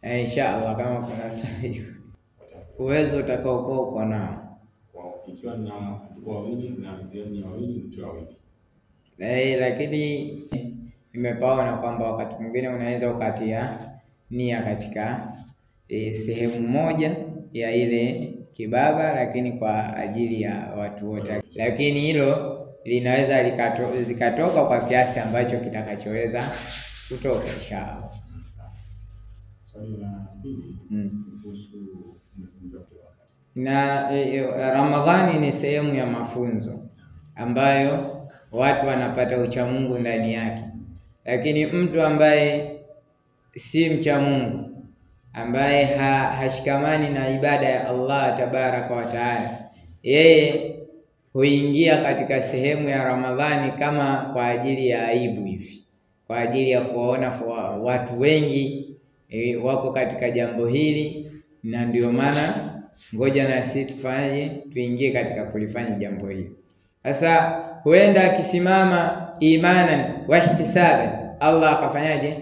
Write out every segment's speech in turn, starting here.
Inshallah kama kuna sahihi uwezo utakaokuwa uko nao. Ikiwa na wawili na ni wawili mtu wawili. Lakini nimepaona kwamba wakati mwingine unaweza ukatia nia katika sehemu moja ya ile kibaba, lakini kwa ajili ya watu wote, lakini hilo linaweza zikatoka kwa kiasi ambacho kitakachoweza kutoka inshallah. Na Ramadhani ni sehemu ya mafunzo ambayo watu wanapata uchamungu ndani yake, lakini mtu ambaye si mcha Mungu, ambaye hashikamani na ibada ya Allah tabaraka wa taala, yeye huingia katika sehemu ya Ramadhani kama kwa ajili ya aibu hivi, kwa ajili ya kuwaona watu wengi wako katika jambo hili, na ndio maana ngoja na sisi tufanye tuingie katika kulifanya jambo hili. Sasa huenda akisimama imanan wa ihtisaban, Allah akafanyaje,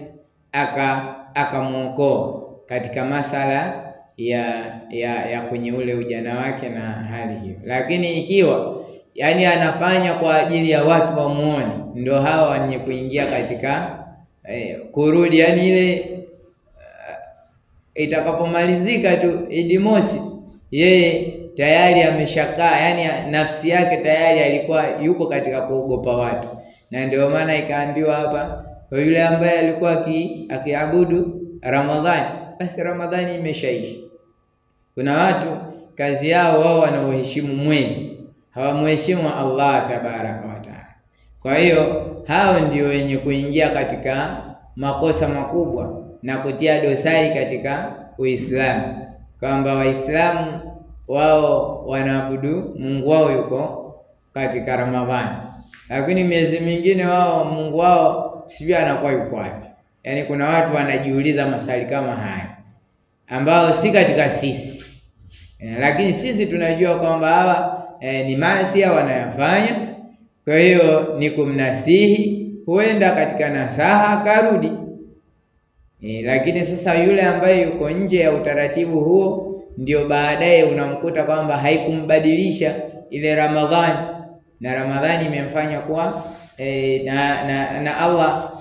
akamuokoa katika masala ya kwenye ule ujana wake na hali hiyo. Lakini ikiwa yani anafanya kwa ajili ya watu wamuone, ndio hawa wenye kuingia katika kurudi, yani ile itakapomalizika tu Idi Mosi, yeye tayari ameshakaa, yani nafsi yake tayari alikuwa yuko katika kuogopa watu. Na ndio maana ikaambiwa hapa, kwa yule ambaye alikuwa akiabudu Ramadhani, basi Ramadhani imeshaisha. Kuna watu kazi yao wao wanaoheshimu mwezi, hawamheshimu Allah tabaraka wa taala. Kwa hiyo hao ndio wenye kuingia katika makosa makubwa na kutia dosari katika Uislamu, kwamba Waislamu wao wanaabudu Mungu wao yuko katika Ramadhani, lakini miezi mingine wao Mungu wao sijui anakuwa yuko wapi. Yani kuna watu wanajiuliza maswali kama haya ambao si katika sisi, lakini sisi tunajua kwamba hawa ni maasi wanayafanya. Kwa hiyo ni kumnasihi, huenda katika nasaha karudi. Lakini sasa yule ambaye yuko nje ya utaratibu huo, ndio baadaye unamkuta kwamba haikumbadilisha ile Ramadhani, na Ramadhani imemfanya kuwa na Allah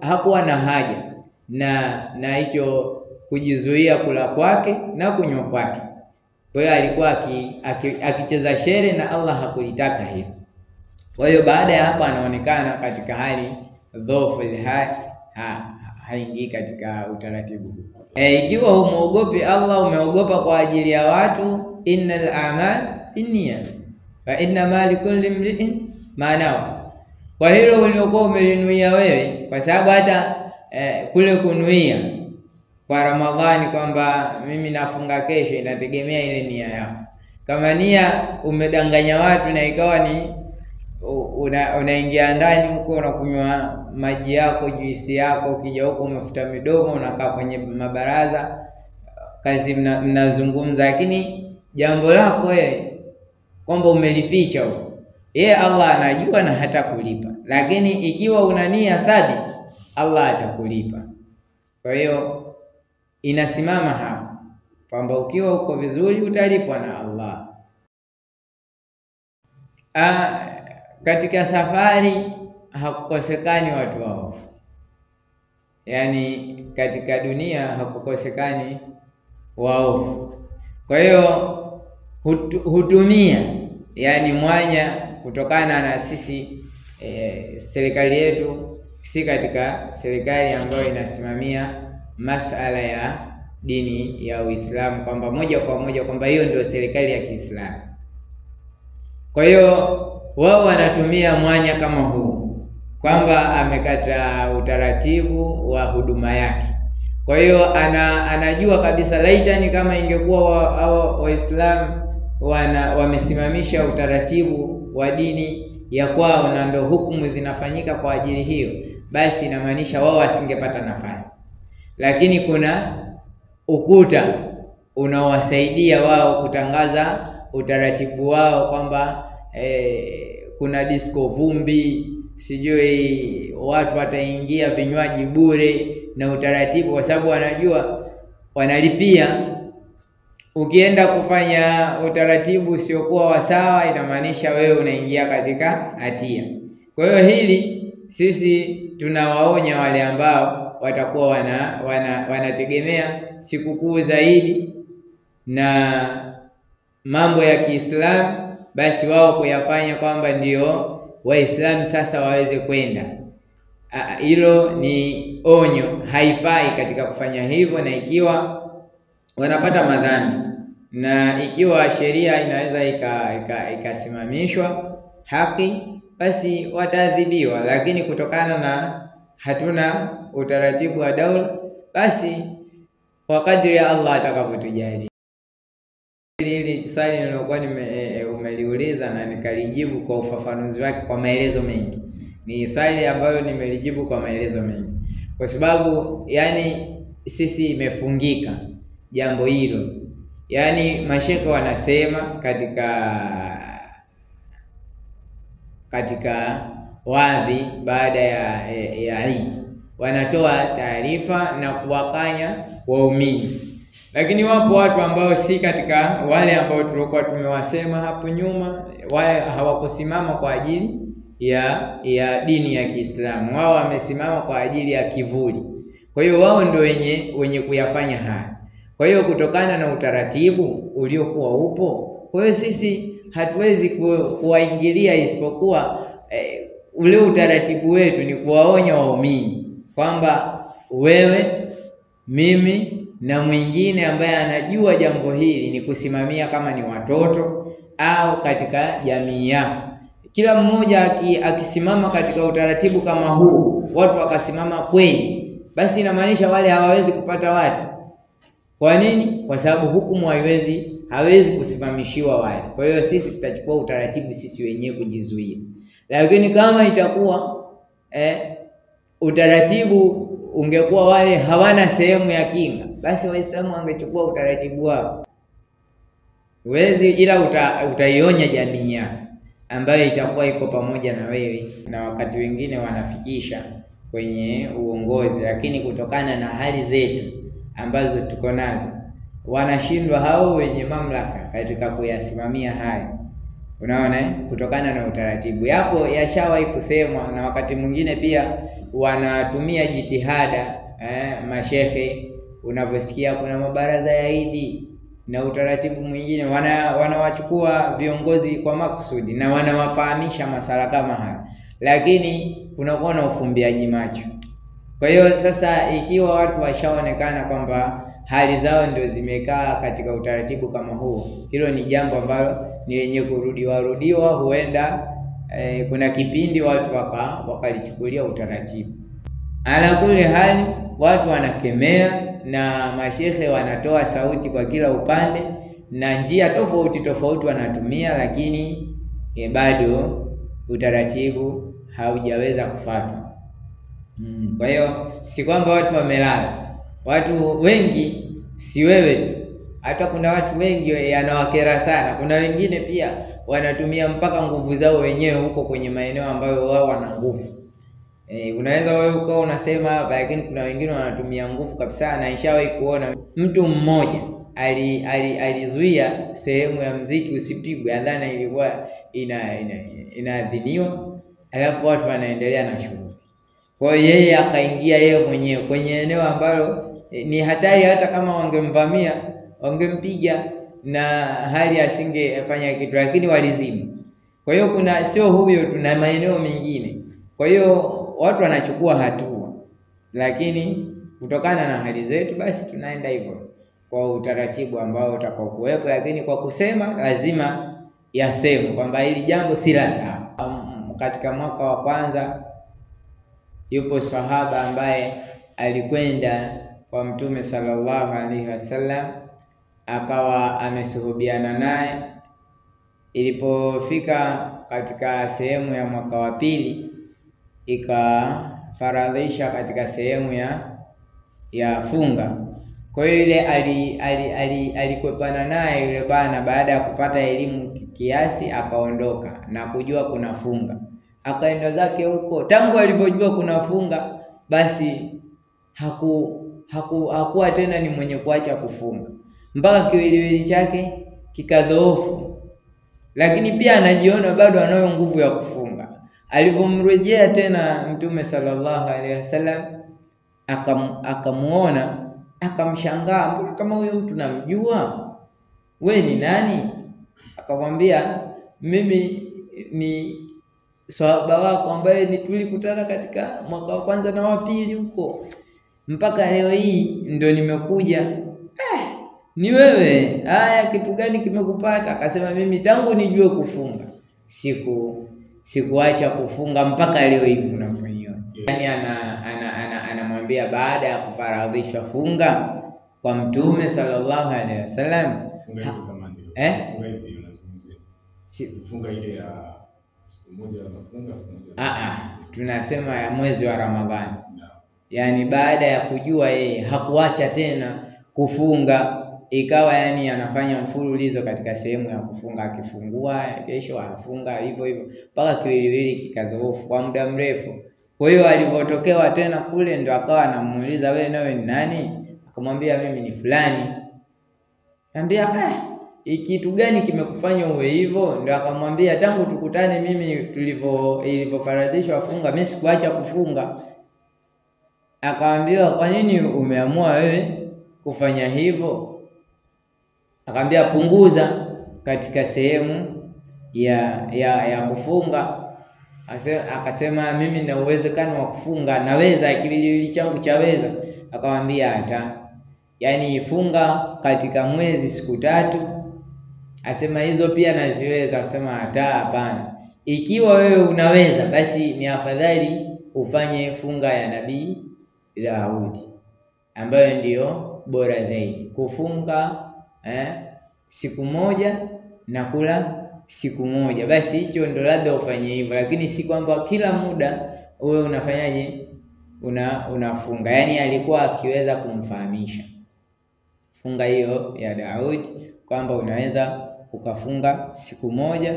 hakuwa na haja na hicho kujizuia kula kwake na kunywa kwake. Kwa hiyo alikuwa akicheza shere na Allah hakuitaka hivyo. Kwa hiyo baada ya hapo anaonekana katika hali dhofu, haingii katika utaratibu huu. Ikiwa humuogopi Allah, umeogopa kwa ajili ya watu, innal a'mal binniyat fa innama likulli imri'in ma nawa. Kwa hilo uliokuwa umelinuia wewe, kwa sababu hata kule kunuia kwa Ramadhani kwamba mimi nafunga kesho, inategemea ile nia yako. Kama nia umedanganya watu na ikawa ni unaingia ndani huko unakunywa maji yako, juisi yako, ukija huko umefuta midomo, unakaa kwenye mabaraza, kazi mnazungumza, lakini jambo lako wewe kwamba umelificha huko, yeye Allah anajua na hata kulipa. Lakini ikiwa una nia thabiti, Allah atakulipa. Kwa hiyo inasimama hapa kwamba ukiwa uko vizuri utalipwa na Allah. Katika safari hakukosekani watu waovu, yani katika dunia hakukosekani waovu. Kwa hiyo hutumia yani mwanya, kutokana na sisi serikali yetu si katika serikali ambayo inasimamia masala ya dini ya Uislamu, kwamba moja kwa moja kwamba hiyo ndio serikali ya Kiislamu. Kwa hiyo wao wanatumia mwanya kama huu, kwamba amekata utaratibu wa huduma yake. Kwa hiyo anajua kabisa laitani kama ingekuwa Waislamu wamesimamisha utaratibu wa dini ya kwao na ndio hukumu zinafanyika kwa ajili hiyo, basi inamaanisha wao wasingepata nafasi. Lakini kuna ukuta unaowasaidia wao kutangaza utaratibu wao kwamba kuna disco vumbi, sijui watu wataingia vinywaji bure, na utaratibu, kwa sababu wanajua wanalipia. Ukienda kufanya utaratibu usiokuwa wa sawa, inamaanisha wewe unaingia katika hatia. Kwa hiyo hili sisi tunawaonya wale ambao watakuwa wanategemea sikukuu zaidi na mambo ya Kiislamu, basi wao kuyafanya kwamba ndio Waislamu sasa waweze kwenda. Hilo ni onyo, haifai katika kufanya hivyo, na ikiwa wanapata madhambi, na ikiwa sheria inaweza ikasimamishwa haki, basi wataadhibiwa. Lakini kutokana na hatuna utaratibu wa daula, basi kwa kadri ya Allah atakavyotujalia. Hili swali nilokuwa umeliuliza na nikalijibu kwa ufafanuzi wake kwa maelezo mengi. Ni swali ambalo nimelijibu kwa maelezo mengi, kwa sababu yani sisi imefungika jambo hilo. Yani mashekhe wanasema katika wadhi baada ya Eid wanatoa taarifa na kuwakanya waumini, lakini wapo watu ambao si katika wale ambao tulikuwa tumewasema hapo nyuma, wale hawakusimama kwa ajili ya dini ya Kiislamu. Wao wamesimama kwa ajili ya kivuli. Kwa hiyo wao ndio wenye kuyafanya haya. Kwa hiyo kutokana na utaratibu uliokuwa upo, kwa hiyo sisi hatuwezi kuwaingilia, isipokuwa ule utaratibu wetu ni kuwaonya waumini kwamba wewe, mimi na mwingine ambaye anajua jambo hili ni kusimamia, kama ni watoto au katika jamii yako, kila mmoja akisimama katika utaratibu kama huu, watu wakasimama kweli, basi inamaanisha wale hawawezi kupata watu. Kwa nini? Kwa sababu hukumu hawezi kusimamishiwa wale. Kwa hiyo sisi tutachukua utaratibu sisi wenyewe kujizuia. Lakini kama itakuwa utaratibu ungekuwa wale hawana sehemu ya kinga, basi Waislamu wangechukua utaratibu wao. Ila utaionya jamii yako ambayo itakuwa iko pamoja na wewe, na wakati wengine wanafikisha kwenye uongozi, lakini kutokana na hali zetu ambazo tuko nazo wanashindwa hao wenye mamlaka katika kuyasimamia hayo. Unaona, kutokana na utaratibu yapo yashawahi kusemwa, na wakati mwingine pia wanatumia jitihada mashehe. Unavyosikia kuna mabaraza ya Idi na utaratibu mwingine, wanawachukua viongozi kwa makusudi na wanawafahamisha masala kama haya, lakini kunakuwa na ufumbiaji macho. Kwa hiyo sasa, ikiwa watu washaonekana kwamba hali zao ndio zimekaa katika utaratibu kama huo, hilo ni jambo ambalo ni lenye kurudiwa, huenda kuna kipindi watu wakalichukulia utaratibu. Ala kule hali watu wanakemea na mashehe wanatoa sauti kwa kila upande na njia tofauti wanatumia, lakini bado utaratibu haujaweza kufuatwa. Kwa hiyo si kwamba watu wamelala. Watu wengi, si wewe tu, hata kuna watu wengi yanawakera sana. Kuna wengine pia wanatumia mpaka nguvu zao wenyewe huko kwenye maeneo ambayo wao wana nguvu. Unaweza wewe ukawa unasema hapa, lakini kuna wengine wanatumia nguvu kabisa. Na nishawahi kuona mtu mmoja alizuia sehemu ya muziki usipigwe, adhana ilikuwa inaadhiniwa, alafu watu wanaendelea na shughuli. Kwa hiyo yeye akaingia yeye mwenyewe kwenye eneo ambalo ni hatari, hata kama wangemvamia wangempiga na hali asingefanya kitu, lakini walizimu. Kwa hiyo kuna sio huyo, tuna maeneo mengine. Kwa hiyo watu wanachukua hatua, lakini kutokana na hali zetu basi tunaenda hivyo kwa utaratibu ambao utakao kuwepo, lakini kwa kusema lazima yaseme kwamba hili jambo si la sawa. Katika mwaka wa kwanza yupo sahaba ambaye alikwenda kwa Mtume sallallahu alaihi wasallam, akawa amesuhubiana naye. Ilipofika katika sehemu ya mwaka wa pili, ikafaradhisha katika sehemu ya funga. Kwa hiyo ile alikwepana naye yule bana, baada ya kupata elimu kiasi akaondoka na kujua kuna funga, akaenda zake huko. Tangu alivyojua kuna funga, basi hakuwa tena ni mwenye kuacha kufunga mpaka kiwiliwili chake kikadhoofu, lakini pia anajiona bado anayo nguvu ya kufunga. Alivomrejea tena Mtume sallallahu alaihi wasallam akamuona, akamshangaa, mbona kama huyo mtu namjua, we ni nani? Akamwambia, mimi ni sahaba wako ambaye tulikutana katika mwaka wa kwanza na wa pili huko, mpaka leo hii ndo nimekuja. Ni wewe? Haya, kitu gani kimekupata? Akasema, mimi tangu nijue kufunga sikuacha kufunga mpaka leo hivi unafanywa. Yani anamwambia baada ya kufaradhishwa funga kwa Mtume sallallahu alaihi wasallam, funga ile ya siku moja unafunga siku moja. Tunasema ya mwezi wa Ramadhani. Yani baada ya kujua yeye hakuacha tena kufunga, ikawa yani anafanya mfululizo katika sehemu ya kufunga, akifungua kesho anafunga hivyo hivyo mpaka kiwiliwili kikadhoofu kwa muda mrefu. Kwa hiyo alipotokewa tena kule, ndo akawa anamuuliza, wewe nawe ni nani? Akamwambia, mimi ni fulani. Anambia, kitu gani kimekufanya uwe hivyo? Ndo akamwambia, tangu tukutane mimi ilivyofaradhishwa funga mimi sikuacha kufunga. Akamwambia, kwa nini umeamua wewe kufanya hivyo? Akamwambia, punguza katika sehemu ya kufunga. Akasema, mimi na uwezekano wa kufunga, naweza, kiwiliwili changu chaweza. Akamwambia, hata yani funga katika mwezi siku 3. Asema hizo pia naziweza. Akasema, hapana, ikiwa wewe unaweza basi ni afadhali ufanye funga ya Nabii Daudi ambayo ndiyo bora zaidi, kufunga siku moja na kula siku moja. Basi hicho ndo labda ufanye hivyo, lakini si kwamba kila muda wewe unafanyaje unafunga. Yani alikuwa akiweza kumfahamisha funga hiyo ya Daudi kwamba unaweza ukafunga siku moja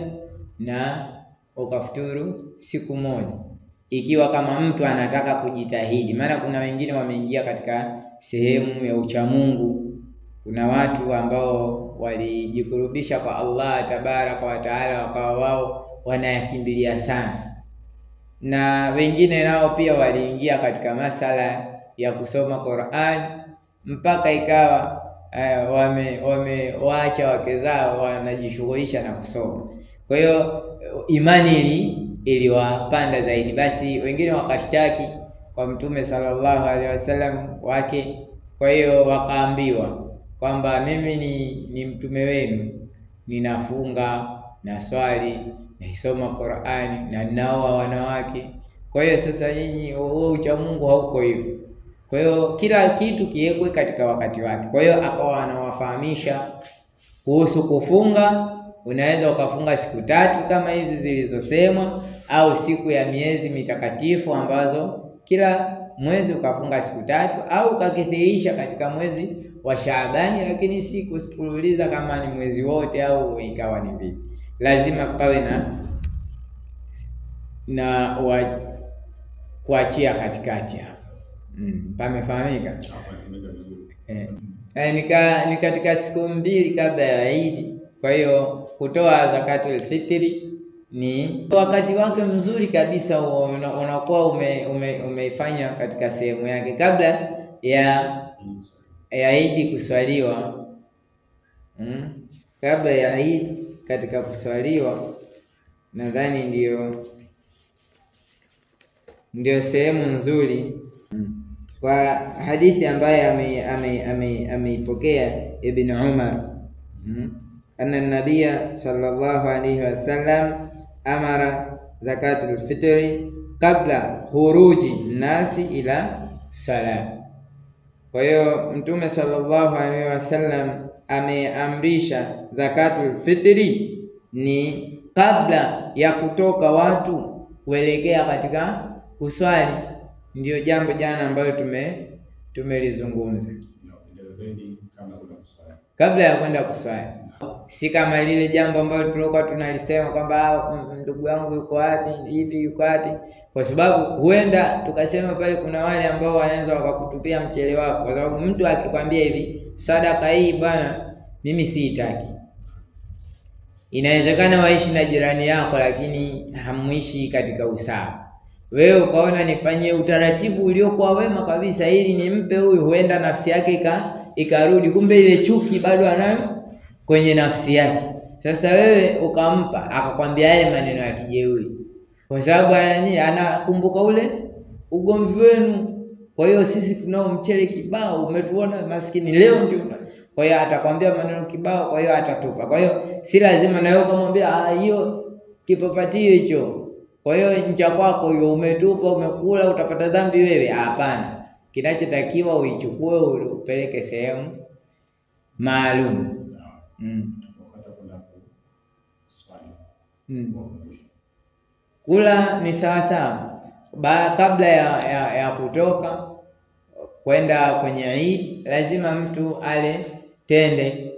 na ukafuturu siku moja, ikiwa kama mtu anataka kujitahidi. Maana kuna wengine wameingia katika sehemu ya uchamungu. Kuna watu ambao walijikurubisha kwa Allah tabaraka wa taala, wakawa wao wanayakimbilia sana, na wengine nao pia waliingia katika masala ya kusoma Qur'an mpaka ikawa waacha wake zao wanajishughulisha na kusoma. Kwa hiyo imani iliwapanda zaidi. Basi wengine wakashtaki kwa Mtume sallallahu alaihi wasallam wake. Kwa hiyo wakaambiwa kwamba mimi ni mtume wenu, ninafunga na swali, naisoma Qur'ani na ninaoa wanawake. Kwa hiyo sasa nyinyi huo ucha Mungu hauko hivyo. Kwa hiyo kila kitu kiwekwe katika wakati wake. Kwa hiyo akawa anawafahamisha kuhusu kufunga. Unaweza ukafunga siku 3 kama hizi zilizosemwa, au siku ya miezi mitakatifu ambazo kila mwezi ukafunga siku 3, au ukakithirisha katika mwezi wa Shaabani, lakini si kusifululiza kama ni mwezi wote au ikawa ni vipi. Lazima pawe na kuachia katikati hapa. Pamefahamika? Ni katika siku 2 kabla ya Eid. Kwa hiyo kutoa zakatul fitri ni wakati wake mzuri kabisa, unakuwa umeifanya katika sehemu yake kabla ya Eid kuswaliwa. Kabla ya Eid katika kuswaliwa, nadhani ndio sehemu nzuri. Kwa hadithi ambaye ameipokea Ibn Umar, anna an-nabiyya sallallahu alayhi wasallam amara zakatul fitri kabla khuruji nasi ila salat. Kwa hiyo Mtume sallallahu alayhi wasallam ameamrisha zakatul fitri ni kabla ya kutoka watu kuelekea katika kuswali. Ndio jambo jana ambayo tumelizungumza, kabla ya kwenda kuswali. Si kama lile jambo ambalo tulikuwa tunalisema kwamba ndugu yangu yuko wapi hivi yuko wapi. kwa sababu huenda tukasema pale kuna wale ambao wanaweza wakakutupia mchele wako, kwa sababu mtu akikwambia hivi sadaka hii bwana mimi siitaki, inawezekana waishi na jirani yako lakini hamuishi katika usawa. Wewe ukaona nifanyie utaratibu uliokuwa wema kabisa ili nimpe huyu, huenda nafsi yake ikarudi, kumbe ile chuki bado anayo kwenye nafsi yake. Sasa wewe ukampa akakwambia yale maneno ya kijeuri, kwa sababu anakumbuka ule ugomvi wenu. Kwa hiyo sisi tunao mchele kibao, umetuona maskini leo ndio. Kwa hiyo atakwambia maneno kibao, kwa hiyo atatupa. Kwa hiyo si lazima na wewe ukamwambia hiyo kipapatio hicho, kwa hiyo ncha kwako hiyo umetupa, umekula, utapata dhambi wewe. Hapana, kinachotakiwa uichukue upeleke sehemu maalum. Kula ni sawa kabla ya kutoka kwenda kwenye Eid, lazima mtu ale tende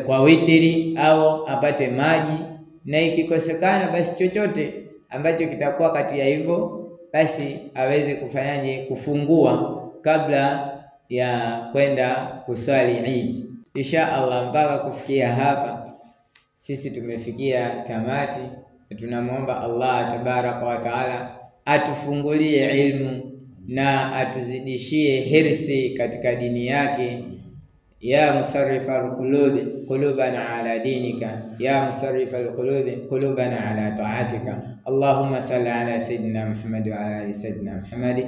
kwa witiri au apate maji, na ikikosekana basi chochote ambacho kitakuwa kati ya hivyo basi aweze kufanyaje, kufungua kabla ya kwenda kuswali Eid. Insha Allah, mpaka kufikia hapa sisi tumefikia tamati. Tunamwomba Allah tabaraka wa taala atufungulie ilmu na atuzidishie hirsi katika dini yake. Ya musarrifa alqulubi qulubana ala dinika, ya musarrifa alqulubi qulubana ala ta'atika. Allahumma salli ala sayyidina Muhammad wa ala ali sayyidina Muhammad.